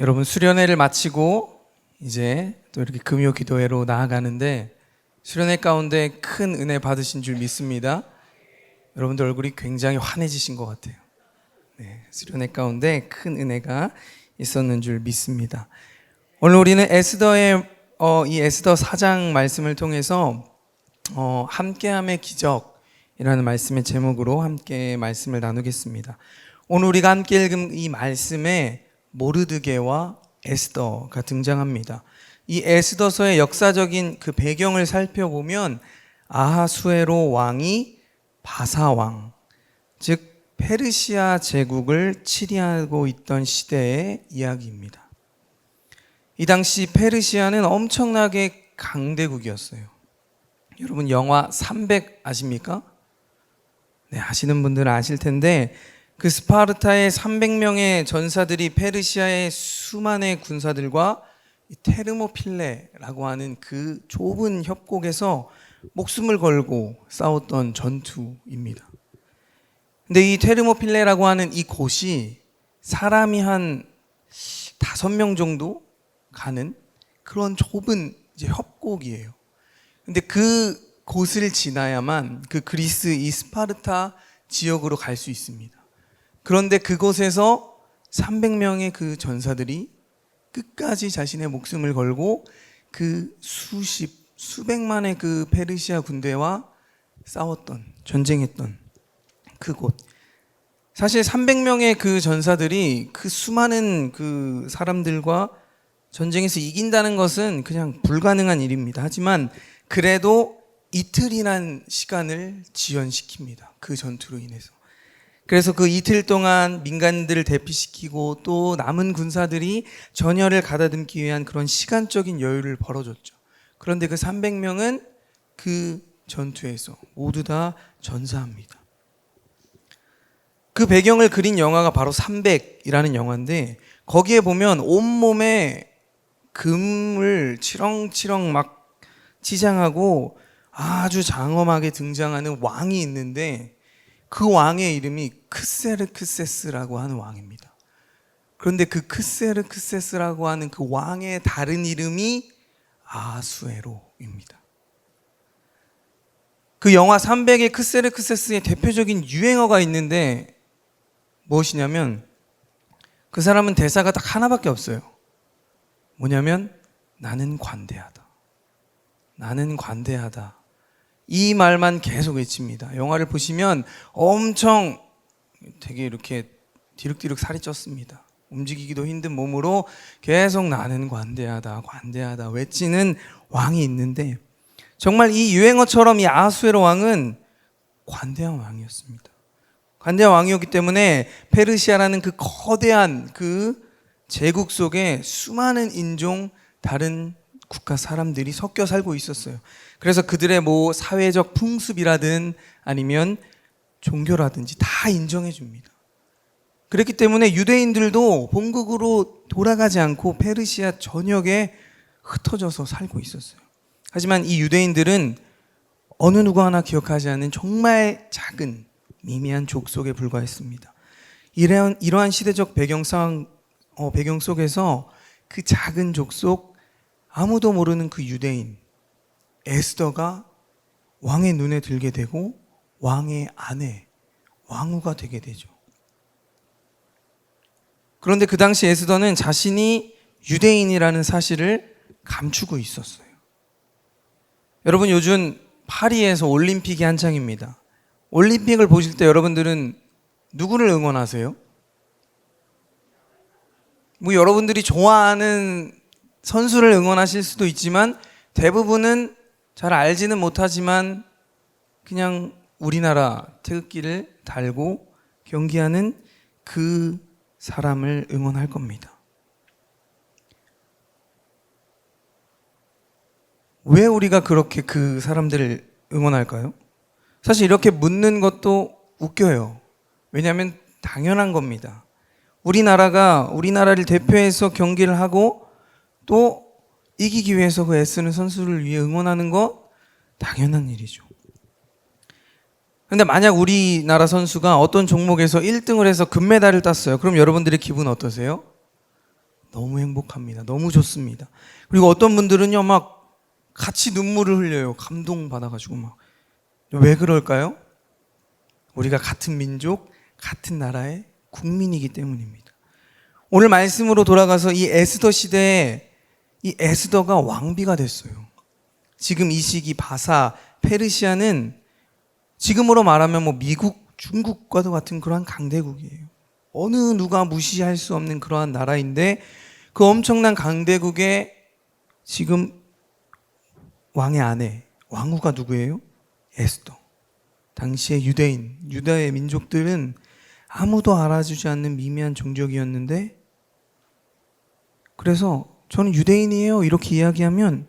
여러분 수련회를 마치고 이제 또 이렇게 금요 기도회로 나아가는데 수련회 가운데 큰 은혜 받으신 줄 믿습니다. 여러분들 얼굴이 굉장히 환해지신 것 같아요. 네, 수련회 가운데 큰 은혜가 있었는 줄 믿습니다. 오늘 우리는 에스더의 이 에스더 4장 말씀을 통해서 함께함의 기적이라는 말씀의 제목으로 함께 말씀을 나누겠습니다. 오늘 우리가 함께 읽은 이 말씀에 모르드게와 에스더가 등장합니다. 이 에스더서의 역사적인 그 배경을 살펴보면 아하수에로 왕이 바사왕, 즉 페르시아 제국을 치리하고 있던 시대의 이야기입니다. 이 당시 페르시아는 엄청나게 강대국이었어요. 여러분 영화 300 아십니까? 네, 아시는 분들은 아실 텐데 그 스파르타의 300명의 전사들이 페르시아의 수많은 군사들과 테르모필레라고 하는 그 좁은 협곡에서 목숨을 걸고 싸웠던 전투입니다. 근데 이 테르모필레라고 하는 이 곳이 사람이 한 5명 정도 가는 그런 좁은 이제 협곡이에요. 근데 그 곳을 지나야만 그 그리스 이 스파르타 지역으로 갈 수 있습니다. 그런데 그곳에서 300명의 그 전사들이 끝까지 자신의 목숨을 걸고 그 수백만의 그 페르시아 군대와 싸웠던, 전쟁했던 그곳. 사실 300명의 그 전사들이 그 수많은 그 사람들과 전쟁에서 이긴다는 것은 그냥 불가능한 일입니다. 하지만 그래도 이틀이란 시간을 지연시킵니다. 그 전투로 인해서. 그래서 그 이틀 동안 민간인들을 대피시키고 또 남은 군사들이 전열을 가다듬기 위한 그런 시간적인 여유를 벌어줬죠. 그런데 그 300명은 그 전투에서 모두 다 전사합니다. 그 배경을 그린 영화가 바로 300이라는 영화인데 거기에 보면 온몸에 금을 치렁치렁 막 치장하고 아주 장엄하게 등장하는 왕이 있는데 그 왕의 이름이 크세르크세스라고 하는 왕입니다. 그런데 그 크세르크세스라고 하는 그 왕의 다른 이름이 아하수에로입니다. 그 영화 300의 크세르크세스의 대표적인 유행어가 있는데 무엇이냐면 그 사람은 대사가 딱 하나밖에 없어요. 뭐냐면 나는 관대하다. 나는 관대하다. 이 말만 계속 외칩니다. 영화를 보시면 엄청 되게 이렇게 디룩디룩 살이 쪘습니다. 움직이기도 힘든 몸으로 계속 나는 관대하다, 관대하다 외치는 왕이 있는데 정말 이 유행어처럼 이 아하수에로 왕은 관대한 왕이었습니다. 관대한 왕이었기 때문에 페르시아라는 그 거대한 그 제국 속에 수많은 인종, 다른 국가 사람들이 섞여 살고 있었어요. 그래서 그들의 뭐 사회적 풍습이라든 아니면 종교라든지 다 인정해 줍니다. 그렇기 때문에 유대인들도 본국으로 돌아가지 않고 페르시아 전역에 흩어져서 살고 있었어요. 하지만 이 유대인들은 어느 누구 하나 기억하지 않는 정말 작은 미미한 족속에 불과했습니다. 이러한 시대적 배경 속에서 그 작은 족속, 아무도 모르는 그 유대인 에스더가 왕의 눈에 들게 되고 왕의 아내, 왕후가 되게 되죠. 그런데 그 당시 에스더는 자신이 유대인이라는 사실을 감추고 있었어요. 여러분 요즘 파리에서 올림픽이 한창입니다. 올림픽을 보실 때 여러분들은 누구를 응원하세요? 뭐 여러분들이 좋아하는 선수를 응원하실 수도 있지만 대부분은 잘 알지는 못하지만 그냥 우리나라 태극기를 달고 경기하는 그 사람을 응원할 겁니다. 왜 우리가 그렇게 그 사람들을 응원할까요? 사실 이렇게 묻는 것도 웃겨요. 왜냐하면 당연한 겁니다. 우리나라가 우리나라를 대표해서 경기를 하고 또 이기기 위해서 그 애쓰는 선수를 위해 응원하는 거 당연한 일이죠. 근데 만약 우리나라 선수가 어떤 종목에서 1등을 해서 금메달을 땄어요. 그럼 여러분들의 기분 어떠세요? 너무 행복합니다. 너무 좋습니다. 그리고 어떤 분들은요, 막 같이 눈물을 흘려요. 감동받아가지고 막. 왜 그럴까요? 우리가 같은 민족, 같은 나라의 국민이기 때문입니다. 오늘 말씀으로 돌아가서 이 에스더 시대에 이 에스더가 왕비가 됐어요. 지금 이 시기 바사, 페르시아는 지금으로 말하면 뭐 미국, 중국과도 같은 그러한 강대국이에요. 어느 누가 무시할 수 없는 그러한 나라인데 그 엄청난 강대국에 지금 왕의 아내, 왕후가 누구예요? 에스더. 당시의 유대인, 유다의 민족들은 아무도 알아주지 않는 미미한 종족이었는데 그래서 저는 유대인이에요 이렇게 이야기하면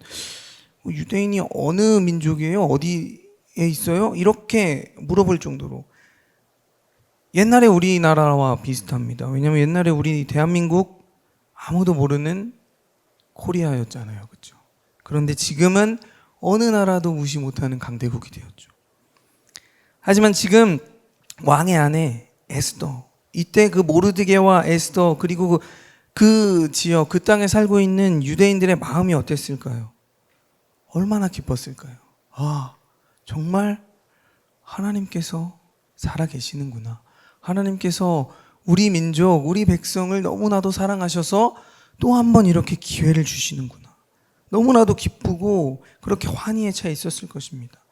유대인이 어느 민족이에요? 어디에 있어요? 이렇게 물어볼 정도로 옛날에 우리나라와 비슷합니다. 왜냐하면 옛날에 우리 대한민국 아무도 모르는 코리아였잖아요. 그렇죠? 그런데 지금은 어느 나라도 무시 못하는 강대국이 되었죠. 하지만 지금 왕의 아내 에스더, 이때 그 모르드게와 에스더 그리고 그 지역, 그 땅에 살고 있는 유대인들의 마음이 어땠을까요? 얼마나 기뻤을까요? 아, 정말 하나님께서 살아계시는구나. 하나님께서 우리 민족, 우리 백성을 너무나도 사랑하셔서 또 한 번 이렇게 기회를 주시는구나. 너무나도 기쁘고 그렇게 환희에 차 있었을 것입니다.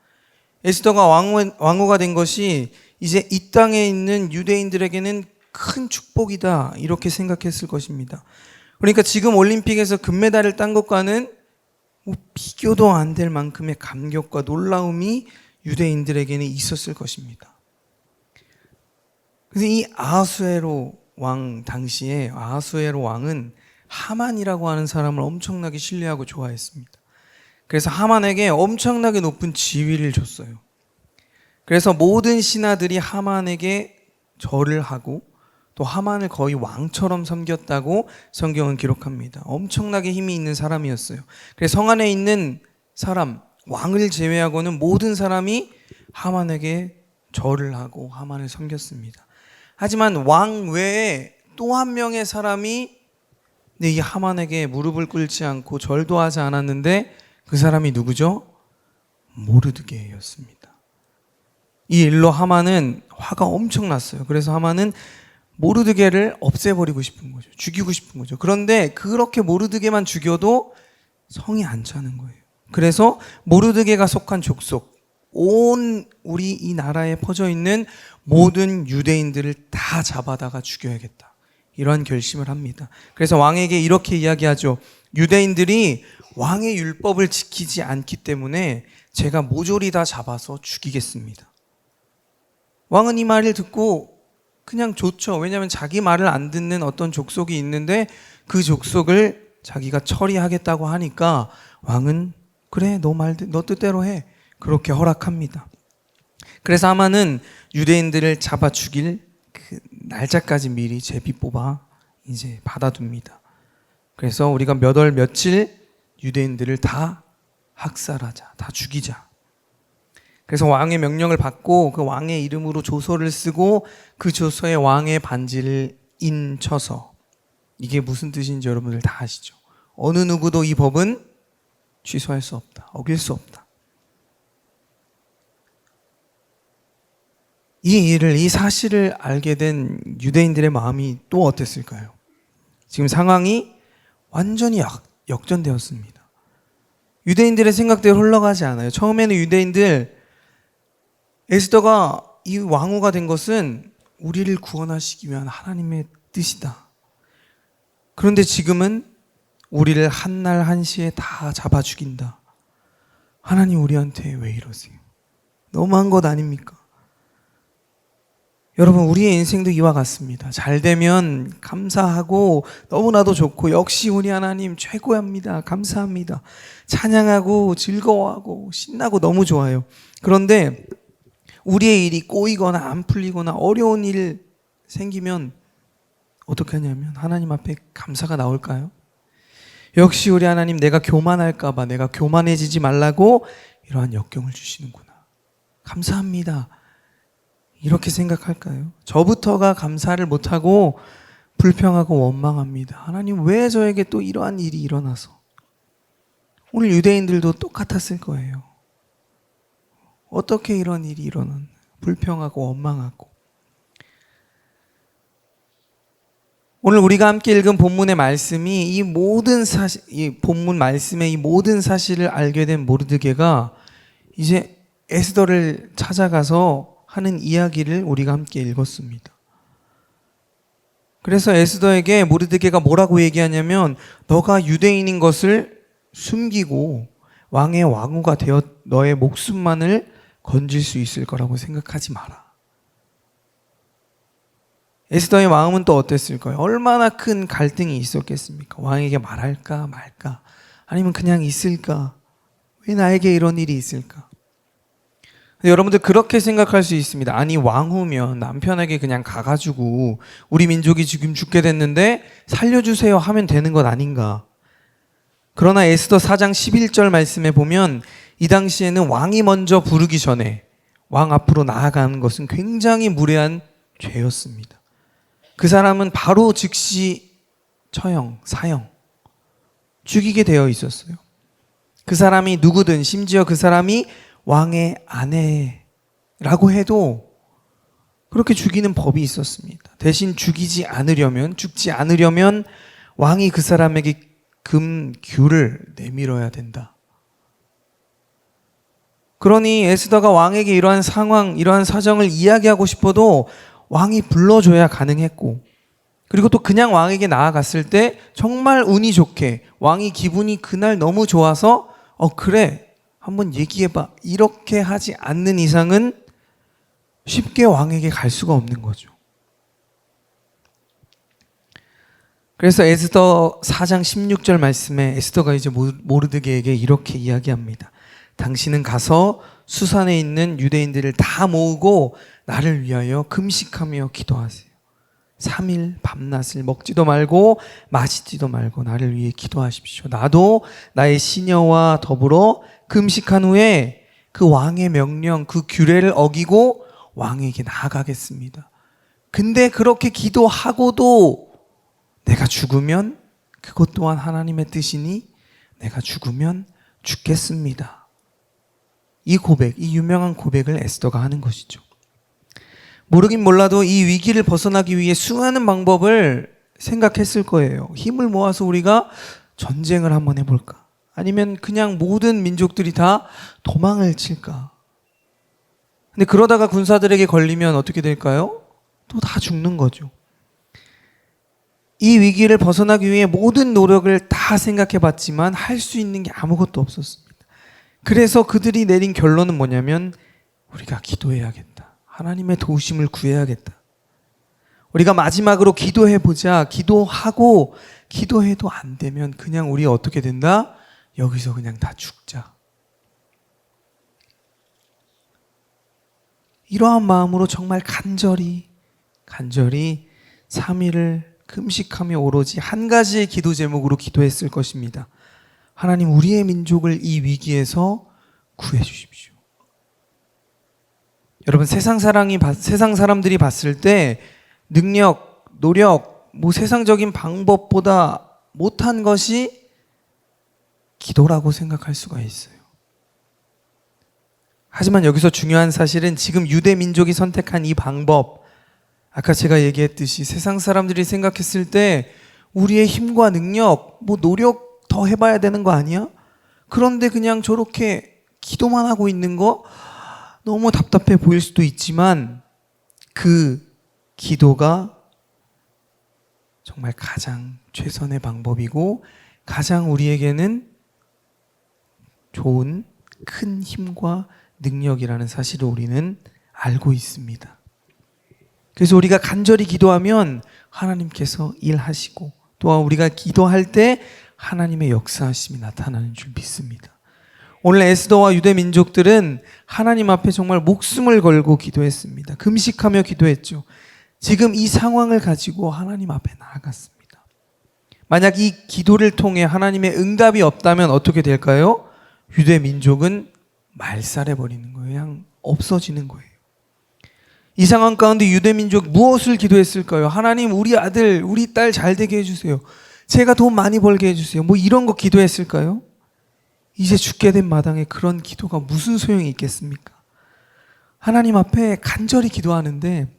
에스더가 왕후가 된 것이 이제 이 땅에 있는 유대인들에게는 큰 축복이다 이렇게 생각했을 것입니다. 그러니까 지금 올림픽에서 금메달을 딴 것과는 뭐 비교도 안 될 만큼의 감격과 놀라움이 유대인들에게는 있었을 것입니다. 그래서 이 아하수에로 왕 당시에 아하수에로 왕은 하만이라고 하는 사람을 엄청나게 신뢰하고 좋아했습니다. 그래서 하만에게 엄청나게 높은 지위를 줬어요. 그래서 모든 신하들이 하만에게 절을 하고 또 하만을 거의 왕처럼 섬겼다고 성경은 기록합니다. 엄청나게 힘이 있는 사람이었어요. 그래서 성 안에 있는 사람, 왕을 제외하고는 모든 사람이 하만에게 절을 하고 하만을 섬겼습니다. 하지만 왕 외에 또 한 명의 사람이 이 하만에게 무릎을 꿇지 않고 절도 하지 않았는데 그 사람이 누구죠? 모르드게였습니다. 이 일로 하만은 화가 엄청 났어요. 그래서 하만은 모르드게를 없애버리고 싶은 거죠. 죽이고 싶은 거죠. 그런데 그렇게 모르드게만 죽여도 성이 안 차는 거예요. 그래서 모르드게가 속한 족속, 온 우리 이 나라에 퍼져 있는 모든 유대인들을 다 잡아다가 죽여야겠다. 이러한 결심을 합니다. 그래서 왕에게 이렇게 이야기하죠. 유대인들이 왕의 율법을 지키지 않기 때문에 제가 모조리 다 잡아서 죽이겠습니다. 왕은 이 말을 듣고 그냥 좋죠. 왜냐하면 자기 말을 안 듣는 어떤 족속이 있는데 그 족속을 자기가 처리하겠다고 하니까 왕은 그래 너 뜻대로 해. 그렇게 허락합니다. 그래서 하만은 유대인들을 잡아 죽일 그 날짜까지 미리 제비 뽑아 이제 받아둡니다. 그래서 우리가 몇 월 며칠 유대인들을 다 학살하자, 다 죽이자. 그래서 왕의 명령을 받고 그 왕의 이름으로 조서를 쓰고 그 조서에 왕의 반지를 인쳐서, 이게 무슨 뜻인지 여러분들 다 아시죠? 어느 누구도 이 법은 취소할 수 없다, 어길 수 없다. 이 사실을 알게 된 유대인들의 마음이 또 어땠을까요? 지금 상황이 완전히 역전되었습니다. 유대인들의 생각대로 흘러가지 않아요. 처음에는 유대인들, 에스더가 이 왕후가 된 것은 우리를 구원하시기 위한 하나님의 뜻이다. 그런데 지금은 우리를 한날 한시에 다 잡아 죽인다. 하나님 우리한테 왜 이러세요? 너무한 것 아닙니까? 여러분, 우리의 인생도 이와 같습니다. 잘 되면 감사하고 너무나도 좋고 역시 우리 하나님 최고합니다. 감사합니다. 찬양하고 즐거워하고 신나고 너무 좋아요. 그런데 우리의 일이 꼬이거나 안 풀리거나 어려운 일 생기면 어떻게 하냐면 하나님 앞에 감사가 나올까요? 역시 우리 하나님 내가 교만할까 봐, 내가 교만해지지 말라고 이러한 역경을 주시는구나. 감사합니다. 이렇게 생각할까요? 저부터가 감사를 못하고 불평하고 원망합니다. 하나님 왜 저에게 또 이러한 일이 일어나서. 오늘 유대인들도 똑같았을 거예요. 어떻게 이런 일이 일어났나. 불평하고 원망하고. 오늘 우리가 함께 읽은 본문의 말씀이 이 모든 사실, 이 본문 말씀의 이 모든 사실을 알게 된 모르드게가 이제 에스더를 찾아가서 하는 이야기를 우리가 함께 읽었습니다. 그래서 에스더에게 모르드게가 뭐라고 얘기하냐면 너가 유대인인 것을 숨기고 왕의 왕후가 되어 너의 목숨만을 건질 수 있을 거라고 생각하지 마라. 에스더의 마음은 또 어땠을까요? 얼마나 큰 갈등이 있었겠습니까? 왕에게 말할까 말까? 아니면 그냥 있을까? 왜 나에게 이런 일이 있을까? 여러분들 그렇게 생각할 수 있습니다. 아니 왕후면 남편에게 그냥 가가지고 우리 민족이 지금 죽게 됐는데 살려주세요 하면 되는 것 아닌가? 그러나 에스더 4장 11절 말씀에 보면 이 당시에는 왕이 먼저 부르기 전에 왕 앞으로 나아가는 것은 굉장히 무례한 죄였습니다. 그 사람은 바로 즉시 처형, 사형, 죽이게 되어 있었어요. 그 사람이 누구든 심지어 그 사람이 왕의 아내라고 해도 그렇게 죽이는 법이 있었습니다. 대신 죽지 않으려면 왕이 그 사람에게 금규를 내밀어야 된다. 그러니 에스더가 왕에게 이러한 상황, 이러한 사정을 이야기하고 싶어도 왕이 불러줘야 가능했고, 그리고 또 그냥 왕에게 나아갔을 때 정말 운이 좋게 왕이 기분이 그날 너무 좋아서 그래 한번 얘기해봐 이렇게 하지 않는 이상은 쉽게 왕에게 갈 수가 없는 거죠. 그래서 에스더 4장 16절 말씀에 에스더가 이제 모르드게에게 이렇게 이야기합니다. 당신은 가서 수산에 있는 유대인들을 다 모으고 나를 위하여 금식하며 기도하세요. 3일 밤낮을 먹지도 말고 마시지도 말고 나를 위해 기도하십시오. 나도 나의 시녀와 더불어 금식한 후에 그 왕의 명령, 그 규례를 어기고 왕에게 나아가겠습니다. 근데 그렇게 기도하고도 내가 죽으면 그것 또한 하나님의 뜻이니 내가 죽으면 죽겠습니다. 이 고백, 이 유명한 고백을 에스더가 하는 것이죠. 모르긴 몰라도 이 위기를 벗어나기 위해 수많은 방법을 생각했을 거예요. 힘을 모아서 우리가 전쟁을 한번 해볼까? 아니면 그냥 모든 민족들이 다 도망을 칠까? 근데 그러다가 군사들에게 걸리면 어떻게 될까요? 또 다 죽는 거죠. 이 위기를 벗어나기 위해 모든 노력을 다 생각해 봤지만 할 수 있는 게 아무것도 없었습니다. 그래서 그들이 내린 결론은 뭐냐면 우리가 기도해야겠다. 하나님의 도우심을 구해야겠다. 우리가 마지막으로 기도해보자. 기도하고 기도해도 안 되면 그냥 우리 어떻게 된다? 여기서 그냥 다 죽자. 이러한 마음으로 정말 간절히 3일을 금식하며 오로지 한 가지의 기도 제목으로 기도했을 것입니다. 하나님 우리의 민족을 이 위기에서 구해 주십시오. 여러분 세상 사람들이 봤을 때 능력, 노력, 세상적인 방법보다 못한 것이 기도라고 생각할 수가 있어요. 하지만 여기서 중요한 사실은 지금 유대 민족이 선택한 이 방법, 아까 제가 얘기했듯이 세상 사람들이 생각했을 때 우리의 힘과 능력, 노력 더 해봐야 되는 거 아니야? 그런데 그냥 저렇게 기도만 하고 있는 거 너무 답답해 보일 수도 있지만 그 기도가 정말 가장 최선의 방법이고 가장 우리에게는 좋은 큰 힘과 능력이라는 사실을 우리는 알고 있습니다. 그래서 우리가 간절히 기도하면 하나님께서 일하시고 또한 우리가 기도할 때 하나님의 역사하심이 나타나는 줄 믿습니다. 오늘 에스더와 유대 민족들은 하나님 앞에 정말 목숨을 걸고 기도했습니다. 금식하며 기도했죠. 지금 이 상황을 가지고 하나님 앞에 나아갔습니다. 만약 이 기도를 통해 하나님의 응답이 없다면 어떻게 될까요? 유대 민족은 말살해버리는 거예요. 그냥 없어지는 거예요. 이 상황 가운데 유대민족 무엇을 기도했을까요? 하나님, 우리 아들, 우리 딸 잘 되게 해주세요. 제가 돈 많이 벌게 해주세요. 뭐 이런 거 기도했을까요? 이제 죽게 된 마당에 그런 기도가 무슨 소용이 있겠습니까? 하나님 앞에 간절히 기도하는데,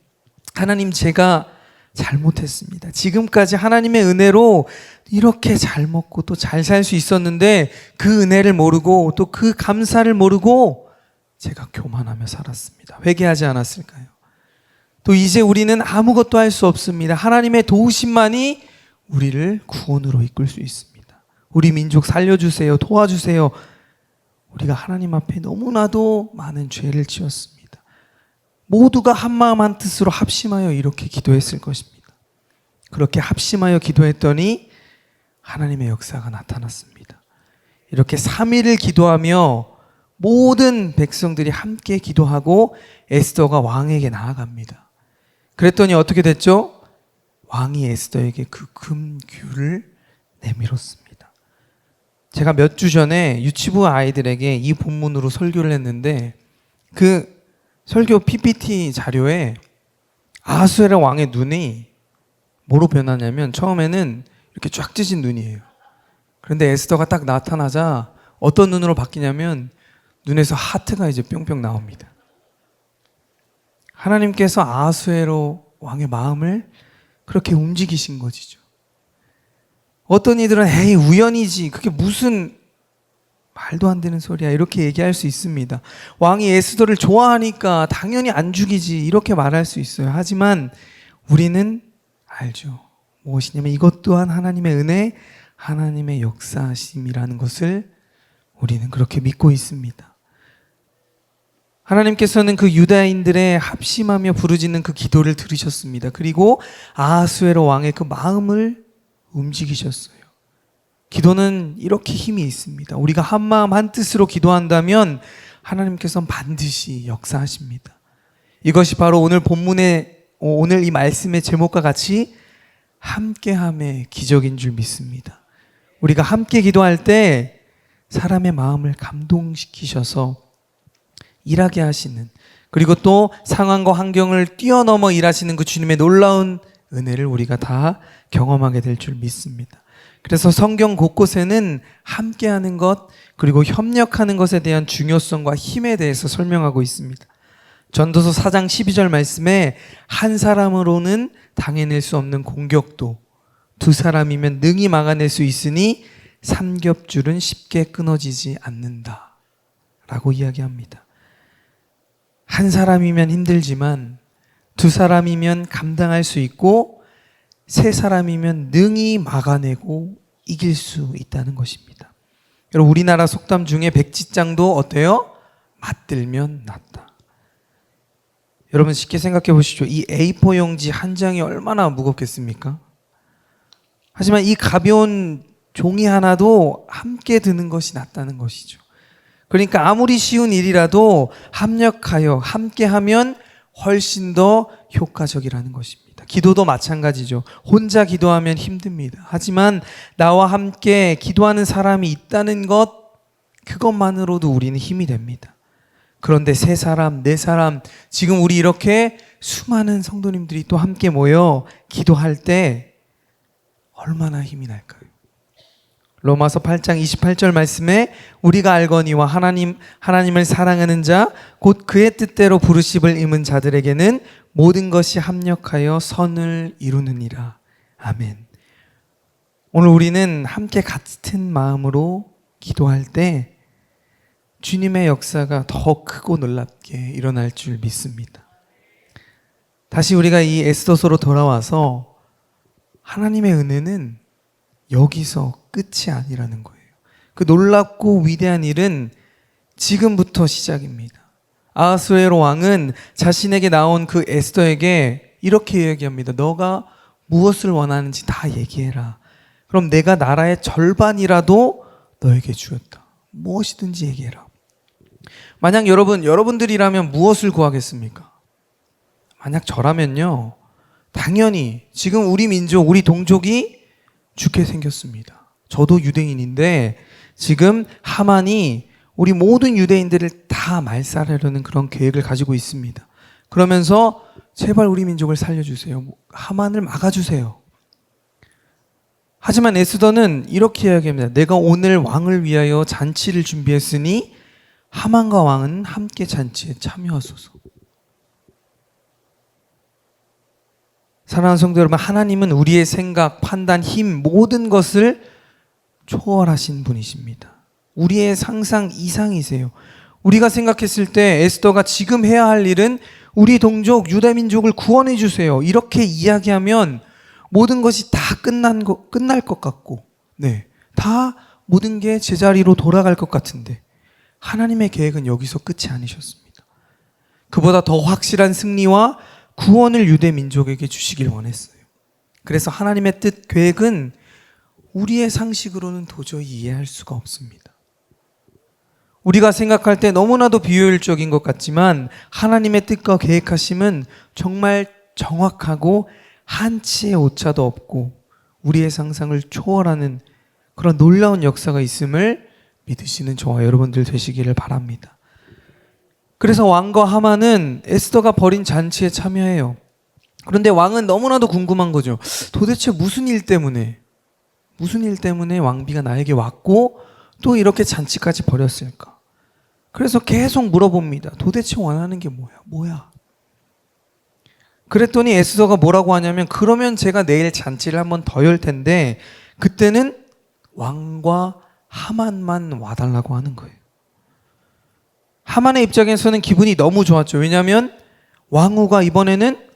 하나님, 제가 잘못했습니다. 지금까지 하나님의 은혜로 이렇게 잘 먹고 또 잘 살 수 있었는데 그 은혜를 모르고 또 그 감사를 모르고 제가 교만하며 살았습니다. 회개하지 않았을까요? 또 이제 우리는 아무것도 할 수 없습니다. 하나님의 도우심만이 우리를 구원으로 이끌 수 있습니다. 우리 민족 살려주세요. 도와주세요. 우리가 하나님 앞에 너무나도 많은 죄를 지었습니다. 모두가 한마음 한뜻으로 합심하여 이렇게 기도했을 것입니다. 그렇게 합심하여 기도했더니 하나님의 역사가 나타났습니다. 이렇게 3일을 기도하며 모든 백성들이 함께 기도하고 에스더가 왕에게 나아갑니다. 그랬더니 어떻게 됐죠? 왕이 에스더에게 그 금규를 내밀었습니다. 제가 몇 주 전에 유치부 아이들에게 이 본문으로 설교를 했는데 그 설교 PPT 자료에 아하수에로 왕의 눈이 뭐로 변하냐면 처음에는 이렇게 쫙 찢은 눈이에요. 그런데 에스더가 딱 나타나자 어떤 눈으로 바뀌냐면 눈에서 하트가 이제 뿅뿅 나옵니다. 하나님께서 아하수에로 왕의 마음을 그렇게 움직이신 것이죠. 어떤 이들은 에이 우연이지, 그게 무슨 말도 안 되는 소리야, 이렇게 얘기할 수 있습니다. 왕이 에스더를 좋아하니까 당연히 안 죽이지, 이렇게 말할 수 있어요. 하지만 우리는 알죠. 무엇이냐면 이것 또한 하나님의 은혜, 하나님의 역사심이라는 것을 우리는 그렇게 믿고 있습니다. 하나님께서는 그 유다인들의 합심하며 부르짖는 그 기도를 들으셨습니다. 그리고 아하수에로 왕의 그 마음을 움직이셨어요. 기도는 이렇게 힘이 있습니다. 우리가 한마음 한뜻으로 기도한다면 하나님께서는 반드시 역사하십니다. 이것이 바로 오늘 본문의 오늘 이 말씀의 제목과 같이 함께함의 기적인 줄 믿습니다. 우리가 함께 기도할 때 사람의 마음을 감동시키셔서 일하게 하시는, 그리고 또 상황과 환경을 뛰어넘어 일하시는 그 주님의 놀라운 은혜를 우리가 다 경험하게 될 줄 믿습니다. 그래서 성경 곳곳에는 함께하는 것, 그리고 협력하는 것에 대한 중요성과 힘에 대해서 설명하고 있습니다. 전도서 4장 12절 말씀에 한 사람으로는 당해낼 수 없는 공격도 두 사람이면 능히 막아낼 수 있으니 삼겹줄은 쉽게 끊어지지 않는다 라고 이야기합니다. 한 사람이면 힘들지만 두 사람이면 감당할 수 있고 세 사람이면 능히 막아내고 이길 수 있다는 것입니다. 여러분, 우리나라 속담 중에 백지장도 어때요? 맞들면 낫다. 여러분 쉽게 생각해 보시죠. 이 A4 용지 한 장이 얼마나 무겁겠습니까? 하지만 이 가벼운 종이 하나도 함께 드는 것이 낫다는 것이죠. 그러니까 아무리 쉬운 일이라도 합력하여 함께하면 훨씬 더 효과적이라는 것입니다. 기도도 마찬가지죠. 혼자 기도하면 힘듭니다. 하지만 나와 함께 기도하는 사람이 있다는 것, 그것만으로도 우리는 힘이 됩니다. 그런데 세 사람, 네 사람, 지금 우리 이렇게 수많은 성도님들이 또 함께 모여 기도할 때 얼마나 힘이 날까요? 로마서 8장 28절 말씀에 우리가 알거니와 하나님을 사랑하는 자 곧 그의 뜻대로 부르심을 입은 자들에게는 모든 것이 합력하여 선을 이루느니라. 아멘. 오늘 우리는 함께 같은 마음으로 기도할 때 주님의 역사가 더 크고 놀랍게 일어날 줄 믿습니다. 다시 우리가 이 에스더서로 돌아와서 하나님의 은혜는 여기서 끝이 아니라는 거예요. 그 놀랍고 위대한 일은 지금부터 시작입니다. 아하수에로 왕은 자신에게 나온 그 에스더에게 이렇게 이야기합니다. 너가 무엇을 원하는지 다 얘기해라. 그럼 내가 나라의 절반이라도 너에게 주었다. 무엇이든지 얘기해라. 만약 여러분들이라면 무엇을 구하겠습니까? 만약 저라면요, 당연히 지금 우리 민족, 우리 동족이 죽게 생겼습니다. 저도 유대인인데 지금 하만이 우리 모든 유대인들을 다 말살하려는 그런 계획을 가지고 있습니다. 그러면서 제발 우리 민족을 살려주세요. 하만을 막아주세요. 하지만 에스더는 이렇게 이야기합니다. 내가 오늘 왕을 위하여 잔치를 준비했으니 하만과 왕은 함께 잔치에 참여하소서. 사랑하는 성도 여러분, 하나님은 우리의 생각, 판단, 힘 모든 것을 초월하신 분이십니다. 우리의 상상 이상이세요. 우리가 생각했을 때 에스더가 지금 해야 할 일은 우리 동족 유다 민족을 구원해 주세요. 이렇게 이야기하면 모든 것이 다 끝날 것 같고, 다 모든 게 제자리로 돌아갈 것 같은데 하나님의 계획은 여기서 끝이 아니셨습니다. 그보다 더 확실한 승리와 구원을 유대 민족에게 주시길 원했어요. 그래서 하나님의 뜻, 계획은 우리의 상식으로는 도저히 이해할 수가 없습니다. 우리가 생각할 때 너무나도 비효율적인 것 같지만 하나님의 뜻과 계획하심은 정말 정확하고 한치의 오차도 없고 우리의 상상을 초월하는 그런 놀라운 역사가 있음을 믿으시는 저와 여러분들 되시기를 바랍니다. 그래서 왕과 하만은 에스더가 벌인 잔치에 참여해요. 그런데 왕은 너무나도 궁금한 거죠. 도대체 무슨 일 때문에 왕비가 나에게 왔고 또 이렇게 잔치까지 벌였을까? 그래서 계속 물어봅니다. 도대체 원하는 게 뭐야? 그랬더니 에스더가 뭐라고 하냐면, 그러면 제가 내일 잔치를 한번 더 열 텐데 그때는 왕과 하만만 와달라고 하는 거예요. 하만의 입장에서는 기분이 너무 좋았죠. 왜냐하면 왕후가 이번에는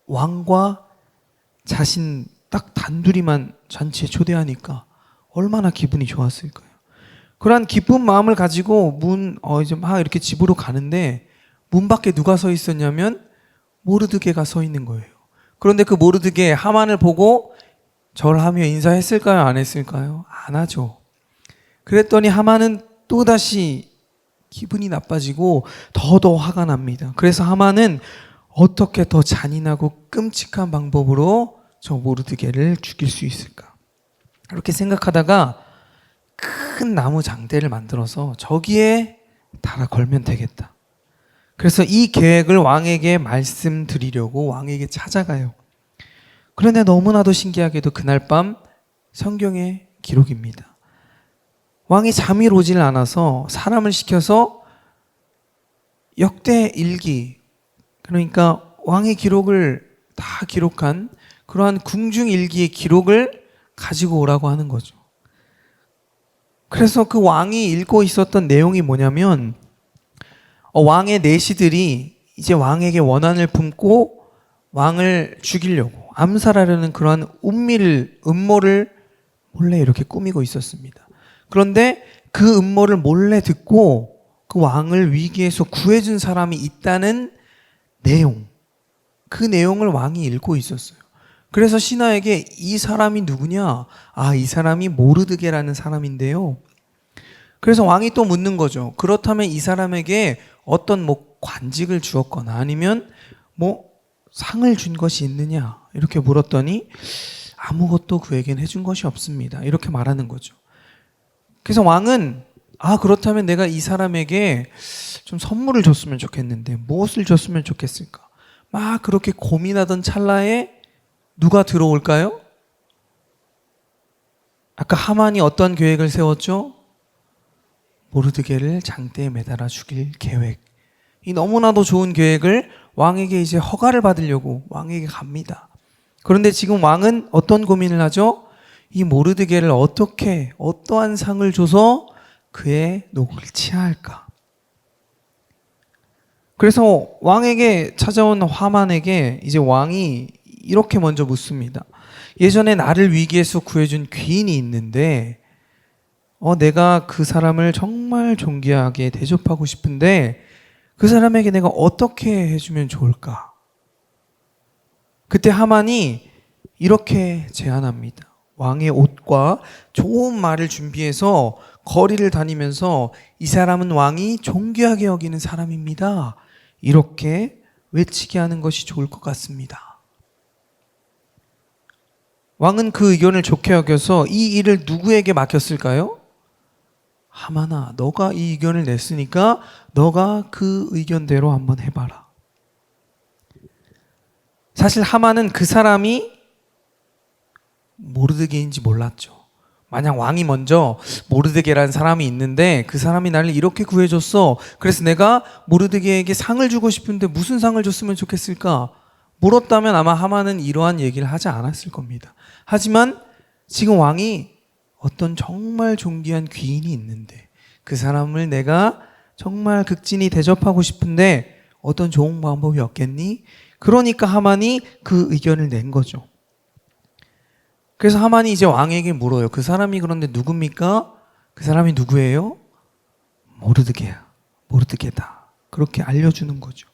왕과 자신 딱 단둘이만 잔치에 초대하니까 얼마나 기분이 좋았을까요? 그러한 기쁜 마음을 가지고 이제 막 이렇게 집으로 가는데 문 밖에 누가 서 있었냐면 모르드게가 서 있는 거예요. 그런데 그 모르드게 하만을 보고 절하며 인사했을까요? 안 했을까요? 안 하죠. 그랬더니 하만은 또다시 기분이 나빠지고 더더 화가 납니다. 그래서 하만은 어떻게 더 잔인하고 끔찍한 방법으로 저 모르드게를 죽일 수 있을까? 이렇게 생각하다가 큰 나무 장대를 만들어서 저기에 달아 걸면 되겠다. 그래서 이 계획을 왕에게 말씀드리려고 왕에게 찾아가요. 그런데 너무나도 신기하게도 그날 밤 성경의 기록입니다. 왕이 잠이 오질 않아서 사람을 시켜서 역대 일기, 그러니까 왕의 기록을 다 기록한 그러한 궁중일기의 기록을 가지고 오라고 하는 거죠. 그래서 그 왕이 읽고 있었던 내용이 뭐냐면 왕의 내시들이 이제 왕에게 원한을 품고 왕을 죽이려고 암살하려는 그러한 음모를 몰래 이렇게 꾸미고 있었습니다. 그런데 그 음모를 몰래 듣고 그 왕을 위기에서 구해준 사람이 있다는 내용, 그 내용을 왕이 읽고 있었어요. 그래서 신하에게 이 사람이 누구냐? 이 사람이 모르드게라는 사람인데요. 그래서 왕이 또 묻는 거죠. 그렇다면 이 사람에게 어떤 관직을 주었거나 아니면 상을 준 것이 있느냐? 이렇게 물었더니 아무것도 그에겐 해준 것이 없습니다. 이렇게 말하는 거죠. 그래서 왕은 그렇다면 내가 이 사람에게 좀 선물을 줬으면 좋겠는데 무엇을 줬으면 좋겠을까? 막 그렇게 고민하던 찰나에 누가 들어올까요? 아까 하만이 어떤 계획을 세웠죠? 모르드게를 장대에 매달아 죽일 계획. 이 너무나도 좋은 계획을 왕에게 이제 허가를 받으려고 왕에게 갑니다. 그런데 지금 왕은 어떤 고민을 하죠? 이 모르드게를 어떠한 상을 줘서 그의 녹을 치하할까? 그래서 왕에게 찾아온 하만에게 이제 왕이 이렇게 먼저 묻습니다. 예전에 나를 위기에서 구해준 귀인이 있는데 내가 그 사람을 정말 존귀하게 대접하고 싶은데 그 사람에게 내가 어떻게 해주면 좋을까? 그때 하만이 이렇게 제안합니다. 왕의 옷과 좋은 말을 준비해서 거리를 다니면서 이 사람은 왕이 존귀하게 여기는 사람입니다. 이렇게 외치게 하는 것이 좋을 것 같습니다. 왕은 그 의견을 좋게 여겨서 이 일을 누구에게 맡겼을까요? 하만아, 너가 이 의견을 냈으니까 너가 그 의견대로 한번 해봐라. 사실 하만은 그 사람이 모르드게인지 몰랐죠. 만약 왕이 먼저 모르드게라는 사람이 있는데 그 사람이 나를 이렇게 구해줬어. 그래서 내가 모르드게에게 상을 주고 싶은데 무슨 상을 줬으면 좋겠을까? 물었다면 아마 하만은 이러한 얘기를 하지 않았을 겁니다. 하지만 지금 왕이 어떤 정말 존귀한 귀인이 있는데 그 사람을 내가 정말 극진히 대접하고 싶은데 어떤 좋은 방법이 없겠니? 그러니까 하만이 그 의견을 낸 거죠. 그래서 하만이 이제 왕에게 물어요. 그 사람이 그런데 누굽니까? 그 사람이 누구예요? 모르드게야. 모르드게다. 그렇게 알려주는 거죠.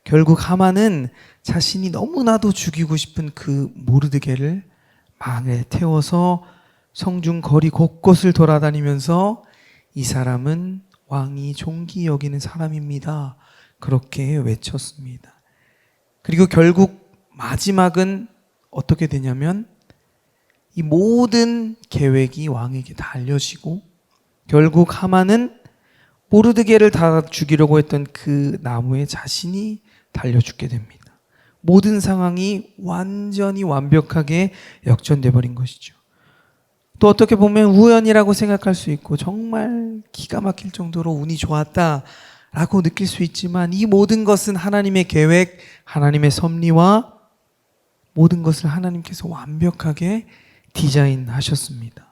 결국 하만은 자신이 너무나도 죽이고 싶은 그 모르드게를 망에 태워서 성중 거리 곳곳을 돌아다니면서 이 사람은 왕이 존귀 여기는 사람입니다. 그렇게 외쳤습니다. 그리고 결국 마지막은 어떻게 되냐면 이 모든 계획이 왕에게 다 알려지고 결국 하만은 모르드게를 다 죽이려고 했던 그 나무에 자신이 달려 죽게 됩니다. 모든 상황이 완전히 완벽하게 역전돼 버린 것이죠. 또 어떻게 보면 우연이라고 생각할 수 있고 정말 기가 막힐 정도로 운이 좋았다라고 느낄 수 있지만 이 모든 것은 하나님의 계획, 하나님의 섭리와 모든 것을 하나님께서 완벽하게 디자인하셨습니다.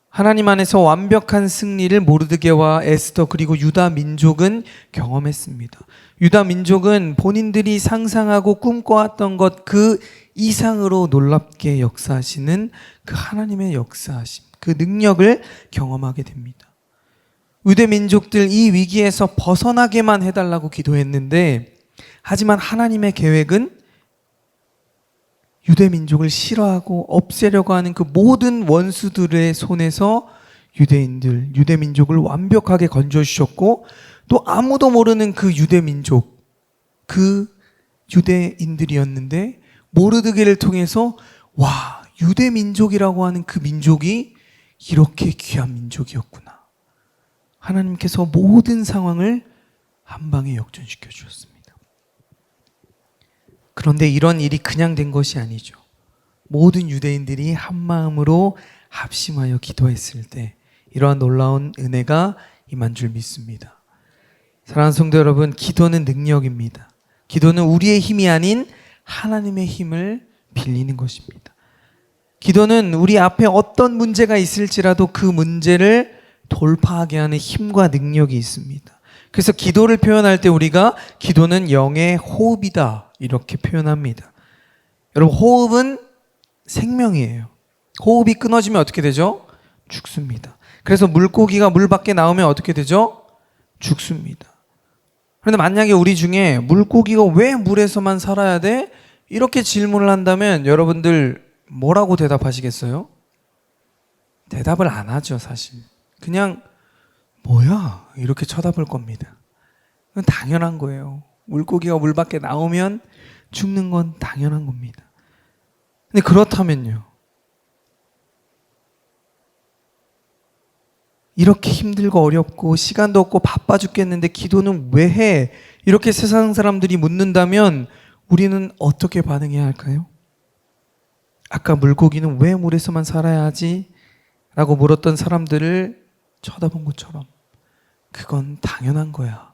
하나님 안에서 완벽한 승리를 모르드게와 에스더 그리고 유다 민족은 경험했습니다. 유다 민족은 본인들이 상상하고 꿈꿔왔던 것 그 이상으로 놀랍게 역사하시는 그 하나님의 역사하심, 그 능력을 경험하게 됩니다. 유대 민족들 이 위기에서 벗어나게만 해달라고 기도했는데 하지만 하나님의 계획은 유대 민족을 싫어하고 없애려고 하는 그 모든 원수들의 손에서 유대인들, 유대 민족을 완벽하게 건져주셨고 또 아무도 모르는 그 유대 민족, 그 유대인들이었는데 모르드게를 통해서 와, 유대 민족이라고 하는 그 민족이 이렇게 귀한 민족이었구나. 하나님께서 모든 상황을 한 방에 역전시켜 주셨습니다. 그런데 이런 일이 그냥 된 것이 아니죠. 모든 유대인들이 한 마음으로 합심하여 기도했을 때 이러한 놀라운 은혜가 임한 줄 믿습니다. 사랑하는 성도 여러분, 기도는 능력입니다. 기도는 우리의 힘이 아닌 하나님의 힘을 빌리는 것입니다. 기도는 우리 앞에 어떤 문제가 있을지라도 그 문제를 돌파하게 하는 힘과 능력이 있습니다. 그래서 기도를 표현할 때 우리가 기도는 영의 호흡이다 이렇게 표현합니다. 여러분, 호흡은 생명이에요. 호흡이 끊어지면 어떻게 되죠? 죽습니다. 그래서 물고기가 물 밖에 나오면 어떻게 되죠? 죽습니다. 그런데 만약에 우리 중에 물고기가 왜 물에서만 살아야 돼? 이렇게 질문을 한다면 여러분들 뭐라고 대답하시겠어요? 대답을 안 하죠, 사실. 그냥 뭐야? 이렇게 쳐다볼 겁니다. 그건 당연한 거예요. 물고기가 물 밖에 나오면 죽는 건 당연한 겁니다. 근데 그렇다면요. 이렇게 힘들고 어렵고 시간도 없고 바빠 죽겠는데 기도는 왜 해? 이렇게 세상 사람들이 묻는다면 우리는 어떻게 반응해야 할까요? 아까 물고기는 왜 물에서만 살아야 하지? 라고 물었던 사람들을 쳐다본 것처럼 그건 당연한 거야.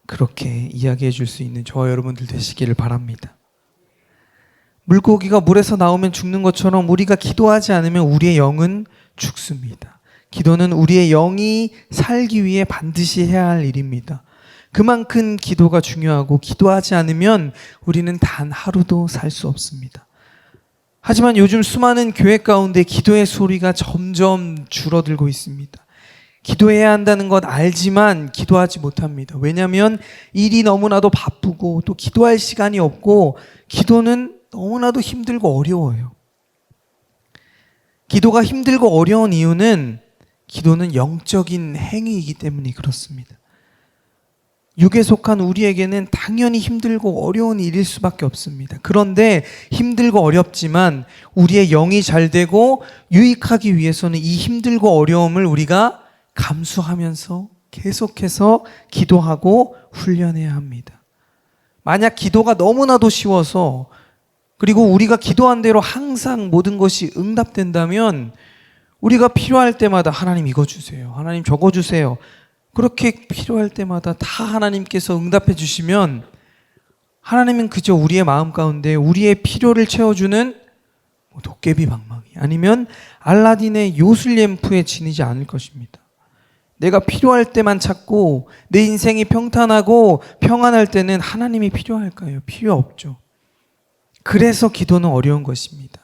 그렇게 이야기해 줄 수 있는 저와 여러분들 되시기를 바랍니다. 물고기가 물에서 나오면 죽는 것처럼 우리가 기도하지 않으면 우리의 영은 죽습니다. 기도는 우리의 영이 살기 위해 반드시 해야 할 일입니다. 그만큼 기도가 중요하고 기도하지 않으면 우리는 단 하루도 살 수 없습니다. 하지만 요즘 수많은 교회 가운데 기도의 소리가 점점 줄어들고 있습니다. 기도해야 한다는 것 알지만 기도하지 못합니다. 왜냐하면 일이 너무나도 바쁘고 또 기도할 시간이 없고 기도는 너무나도 힘들고 어려워요. 기도가 힘들고 어려운 이유는 기도는 영적인 행위이기 때문에 그렇습니다. 육에 속한 우리에게는 당연히 힘들고 어려운 일일 수밖에 없습니다. 그런데 힘들고 어렵지만 우리의 영이 잘 되고 유익하기 위해서는 이 힘들고 어려움을 우리가 감수하면서 계속해서 기도하고 훈련해야 합니다. 만약 기도가 너무나도 쉬워서, 그리고 우리가 기도한 대로 항상 모든 것이 응답된다면 우리가 필요할 때마다 하나님 이거 주세요, 하나님 저거 주세요, 그렇게 필요할 때마다 다 하나님께서 응답해 주시면 하나님은 그저 우리의 마음 가운데 우리의 필요를 채워주는 도깨비 방망이 아니면 알라딘의 요술 램프에 지니지 않을 것입니다. 내가 필요할 때만 찾고 내 인생이 평탄하고 평안할 때는 하나님이 필요할까요? 필요 없죠. 그래서 기도는 어려운 것입니다.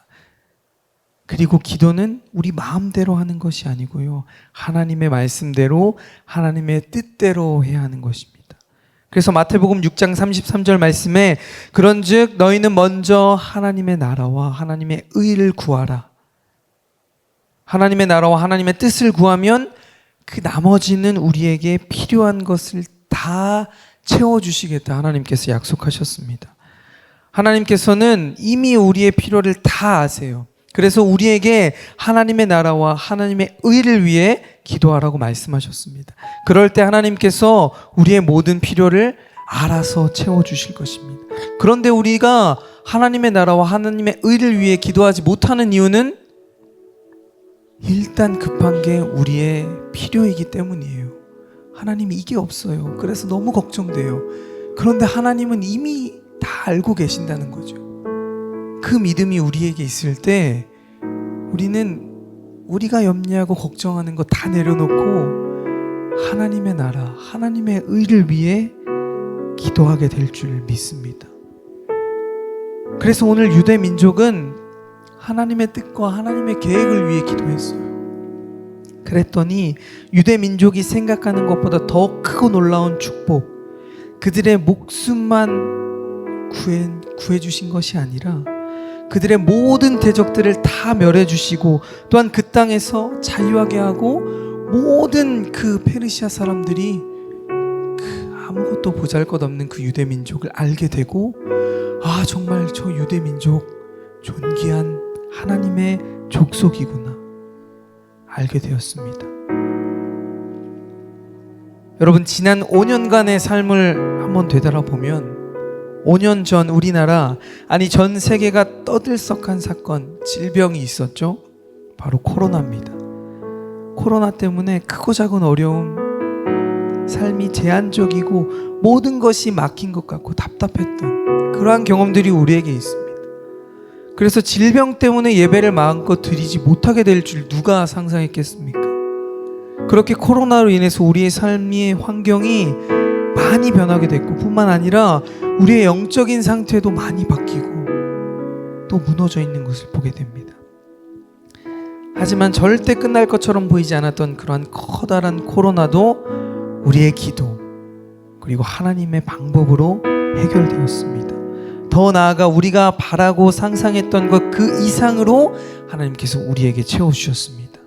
그리고 기도는 우리 마음대로 하는 것이 아니고요, 하나님의 말씀대로 하나님의 뜻대로 해야 하는 것입니다. 그래서 마태복음 6장 33절 말씀에 그런즉 너희는 먼저 하나님의 나라와 하나님의 의를 구하라. 하나님의 나라와 하나님의 뜻을 구하면 그 나머지는 우리에게 필요한 것을 다 채워주시겠다 하나님께서 약속하셨습니다. 하나님께서는 이미 우리의 필요를 다 아세요. 그래서 우리에게 하나님의 나라와 하나님의 의를 위해 기도하라고 말씀하셨습니다. 그럴 때 하나님께서 우리의 모든 필요를 알아서 채워주실 것입니다. 그런데 우리가 하나님의 나라와 하나님의 의를 위해 기도하지 못하는 이유는 일단 급한 게 우리의 필요이기 때문이에요. 하나님이 이게 없어요. 그래서 너무 걱정돼요. 그런데 하나님은 이미 다 알고 계신다는 거죠. 그 믿음이 우리에게 있을 때 우리는 우리가 염려하고 걱정하는 거 다 내려놓고 하나님의 나라, 하나님의 의를 위해 기도하게 될 줄 믿습니다. 그래서 오늘 유대 민족은 하나님의 뜻과 하나님의 계획을 위해 기도했어요. 그랬더니 유대 민족이 생각하는 것보다 더 크고 놀라운 축복, 그들의 목숨만 구해주신 것이 아니라 그들의 모든 대적들을 다 멸해주시고 또한 그 땅에서 자유하게 하고 모든 그 페르시아 사람들이 그 아무것도 보잘것없는 그 유대 민족을 알게 되고, 아 정말 저 유대 민족 존귀한 하나님의 족속이구나 알게 되었습니다. 여러분, 지난 5년간의 삶을 한번 되돌아보면 5년 전 우리나라, 아니 전 세계가 떠들썩한 사건, 질병이 있었죠. 바로 코로나입니다. 코로나 때문에 크고 작은 어려움, 삶이 제한적이고 모든 것이 막힌 것 같고 답답했던 그러한 경험들이 우리에게 있습니다. 그래서 질병 때문에 예배를 마음껏 드리지 못하게 될 줄 누가 상상했겠습니까? 그렇게 코로나로 인해서 우리의 삶의 환경이 많이 변하게 됐고, 뿐만 아니라 우리의 영적인 상태도 많이 바뀌고 또 무너져 있는 것을 보게 됩니다. 하지만 절대 끝날 것처럼 보이지 않았던 그러한 커다란 코로나도 우리의 기도 그리고 하나님의 방법으로 해결되었습니다. 더 나아가 우리가 바라고 상상했던 것 그 이상으로 하나님께서 우리에게 채워주셨습니다.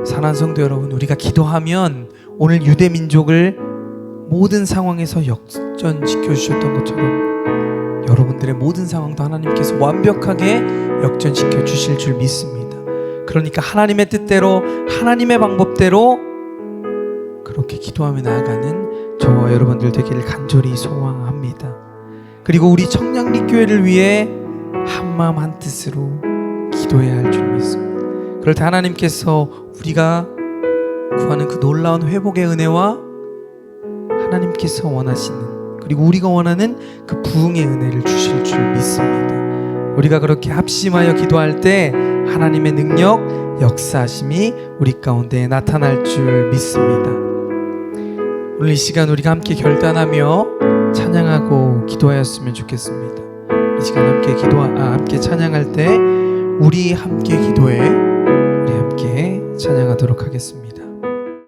사랑하는 성도 여러분, 우리가 기도하면 오늘 유대 민족을 모든 상황에서 역전시켜 주셨던 것처럼 여러분들의 모든 상황도 하나님께서 완벽하게 역전시켜 주실 줄 믿습니다. 그러니까 하나님의 뜻대로 하나님의 방법대로 그렇게 기도하며 나아가는 저와 여러분들 되기를 간절히 소망합니다. 그리고 우리 청량리교회를 위해 한마음 한뜻으로 기도해야 할 줄 믿습니다. 그럴 때 하나님께서 우리가 구하는 그 놀라운 회복의 은혜와 하나님께서 원하시는, 그리고 우리가 원하는 그 부흥의 은혜를 주실 줄 믿습니다. 우리가 그렇게 합심하여 기도할 때 하나님의 능력, 역사하심이 우리 가운데 나타날 줄 믿습니다. 오늘 이 시간 우리가 함께 결단하며 찬양하고 기도하였으면 좋겠습니다. 이 시간 함께 찬양할 때 우리 함께 기도해, 우리 함께 찬양하도록 하겠습니다.